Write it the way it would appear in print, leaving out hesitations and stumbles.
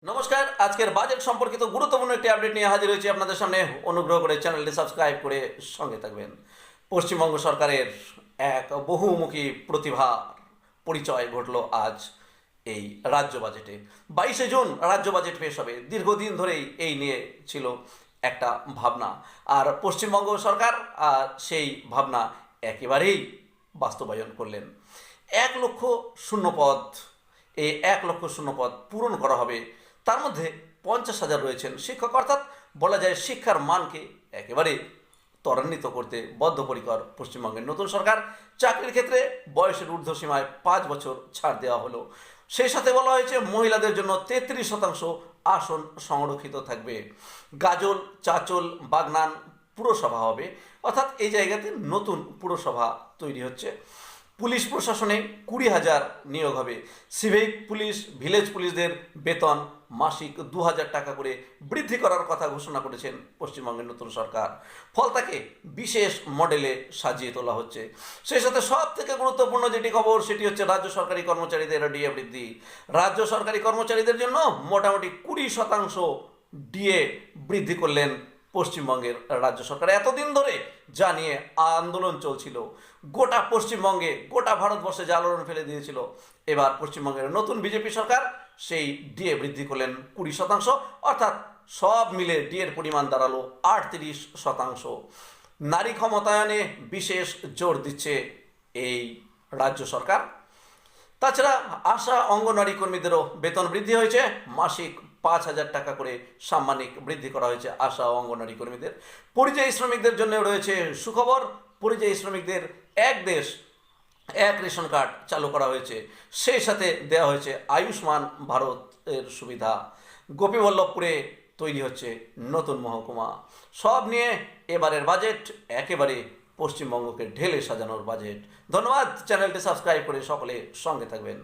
নমস্কার, আজকের বাজেট সম্পর্কিত গুরুত্বপূর্ণ একটি আপডেট নিয়ে হাজির হয়েছি আপনাদের সামনে। অনুগ্রহ করে চ্যানেলটি সাবস্ক্রাইব করে সঙ্গে থাকবেন। পশ্চিমবঙ্গ সরকারের এক বহুমুখী প্রতিভার পরিচয় ঘটল আজ এই রাজ্য বাজেটে। 22শে জুন রাজ্য বাজেট পেশ হবে। দীর্ঘদিন ধরেই এই নিয়ে ছিল একটা ভাবনা, আর পশ্চিমবঙ্গ সরকার সেই ভাবনা একেবারেই বাস্তবায়ন করলেন। 1,00,000 শূন্যপদ, এই 1,00,000 শূন্যপদ পূরণ করা হবে। তার মধ্যে 50,000 রয়েছেন শিক্ষক, অর্থাৎ বলা যায় শিক্ষার মানকে একেবারে ত্বরান্বিত করতে বদ্ধপরিকর পশ্চিমবঙ্গের নতুন সরকার। চাকরির ক্ষেত্রে বয়সের ঊর্ধ্বসীমায় 5 বছর ছাড় দেওয়া হলো। সেই সাথে বলা হয়েছে মহিলাদের জন্য 33% আসন সংরক্ষিত থাকবে। গাজল, চাচল, বাগনান পুরসভা হবে, অর্থাৎ এই জায়গাতে নতুন পুরসভা তৈরি হচ্ছে। পুলিশ প্রশাসনে 20,000 নিয়োগ হবে। সিভিক পুলিশ, ভিলেজ পুলিশদের বেতন মাসিক 2,000 টাকা করে বৃদ্ধি করার কথা ঘোষণা করেছেন পশ্চিমবঙ্গের নতুন সরকার। ফল তাকে বিশেষ মডেলে সাজিয়ে তোলা হচ্ছে। সেই সাথে সব থেকে গুরুত্বপূর্ণ যেটি খবর সেটি হচ্ছে রাজ্য সরকারি কর্মচারীদের ডিএ বৃদ্ধি। রাজ্য সরকারি কর্মচারীদের জন্য মোটামুটি 20% ডিএ বৃদ্ধি করলেন পশ্চিমবঙ্গের রাজ্য সরকার। এতদিন ধরে যা নিয়ে আন্দোলন চলছিল, গোটা পশ্চিমবঙ্গে, গোটা ভারতবর্ষে জালোড়ন ফেলে দিয়েছিল, এবার পশ্চিমবঙ্গের নতুন বিজেপি সরকার সেই ডিএ বৃদ্ধি করলেন 20%, অর্থাৎ সব মিলে ডিএর পরিমাণ দাঁড়ালো 38%। নারী ক্ষমতায়নে বিশেষ জোর দিচ্ছে এই রাজ্য সরকার। তাছাড়া আশা অঙ্গনওয়াড়ি কর্মীদেরও বেতন বৃদ্ধি হয়েছে। মাসিক 5,000 টাকা করে সাম্মানিক বৃদ্ধি করা হয়েছে আশা ও অঙ্গনওয়াড়ি কর্মীদের। পরিযায়ী শ্রমিকদের জন্য রয়েছে সুখবর। পরিযায়ী শ্রমিকদের এক দেশ এক রেশন কার্ড চালু করা হয়েছে। সেই সাথে দেওয়া হয়েছে আয়ুষ্মান ভারতের সুবিধা। গোপীবল্লভপুরে তৈরি হচ্ছে নতুন মহকুমা। সব নিয়ে এবারের বাজেট একেবারে পশ্চিমবঙ্গকে ঢেলে সাজানোর বাজেট। ধন্যবাদ। চ্যানেলটি সাবস্ক্রাইব করে সকলে সঙ্গে থাকবেন।